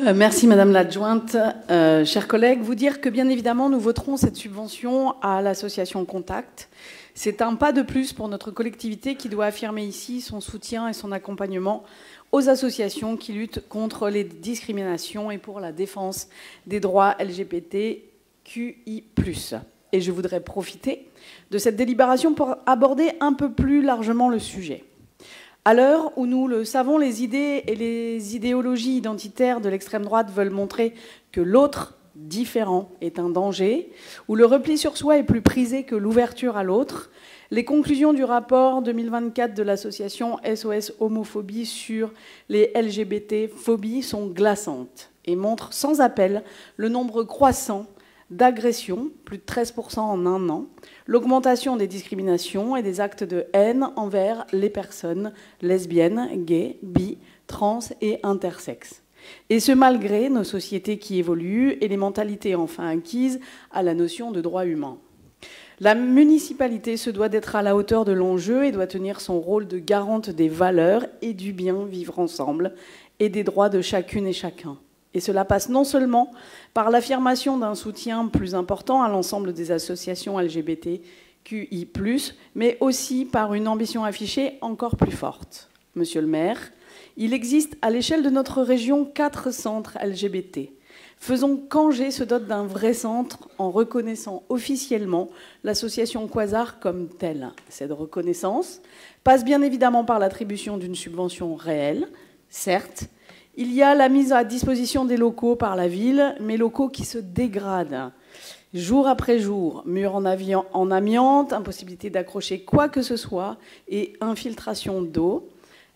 Merci Madame l'adjointe. Chers collègues, vous dire que bien évidemment nous voterons cette subvention à l'association Contact. C'est un pas de plus pour notre collectivité qui doit affirmer ici son soutien et son accompagnement aux associations qui luttent contre les discriminations et pour la défense des droits LGBTQI+. Et je voudrais profiter de cette délibération pour aborder un peu plus largement le sujet. À l'heure où, nous le savons, les idées et les idéologies identitaires de l'extrême droite veulent montrer que l'autre différent est un danger, où le repli sur soi est plus prisé que l'ouverture à l'autre, les conclusions du rapport 2024 de l'association SOS Homophobie sur les LGBT-phobies sont glaçantes et montrent sans appel le nombre croissant d'agressions, plus de 13% en un an, l'augmentation des discriminations et des actes de haine envers les personnes lesbiennes, gays, bi, trans et intersexes. Et ce malgré nos sociétés qui évoluent et les mentalités enfin acquises à la notion de droit humain. La municipalité se doit d'être à la hauteur de l'enjeu et doit tenir son rôle de garante des valeurs et du bien vivre ensemble et des droits de chacune et chacun. Et cela passe non seulement par l'affirmation d'un soutien plus important à l'ensemble des associations LGBTQI+, mais aussi par une ambition affichée encore plus forte. Monsieur le maire, il existe à l'échelle de notre région 4 centres LGBT. Faisons qu'Angers se dote d'un vrai centre en reconnaissant officiellement l'association Quasar comme telle. Cette reconnaissance passe bien évidemment par l'attribution d'une subvention réelle, certes. Il y a la mise à disposition des locaux par la ville, mais locaux qui se dégradent. Jour après jour, murs en amiante, impossibilité d'accrocher quoi que ce soit et infiltration d'eau.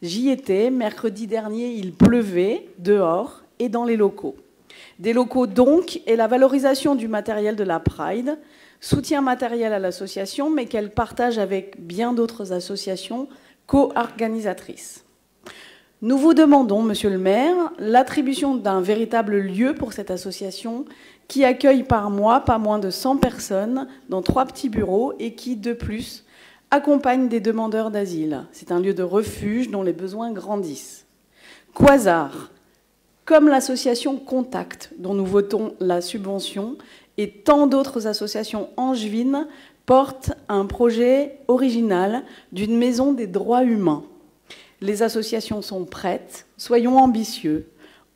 J'y étais, mercredi dernier, il pleuvait dehors et dans les locaux. Des locaux donc, et la valorisation du matériel de la Pride, soutien matériel à l'association, mais qu'elle partage avec bien d'autres associations co-organisatrices. Nous vous demandons, monsieur le maire, l'attribution d'un véritable lieu pour cette association qui accueille par mois pas moins de 100 personnes dans 3 petits bureaux et qui, de plus, accompagne des demandeurs d'asile. C'est un lieu de refuge dont les besoins grandissent. Quasar, comme l'association Contact, dont nous votons la subvention, et tant d'autres associations angevines, portent un projet original d'une maison des droits humains. Les associations sont prêtes, soyons ambitieux.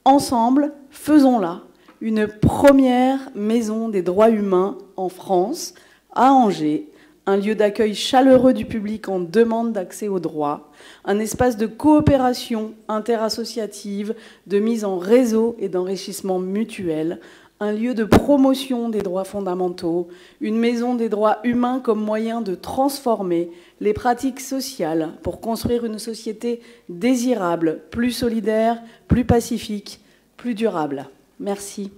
Ensemble, faisons-la, une première maison des droits humains en France, à Angers, un lieu d'accueil chaleureux du public en demande d'accès aux droits, un espace de coopération interassociative, de mise en réseau et d'enrichissement mutuel, un lieu de promotion des droits fondamentaux, une maison des droits humains comme moyen de transformer les pratiques sociales pour construire une société désirable, plus solidaire, plus pacifique, plus durable. Merci.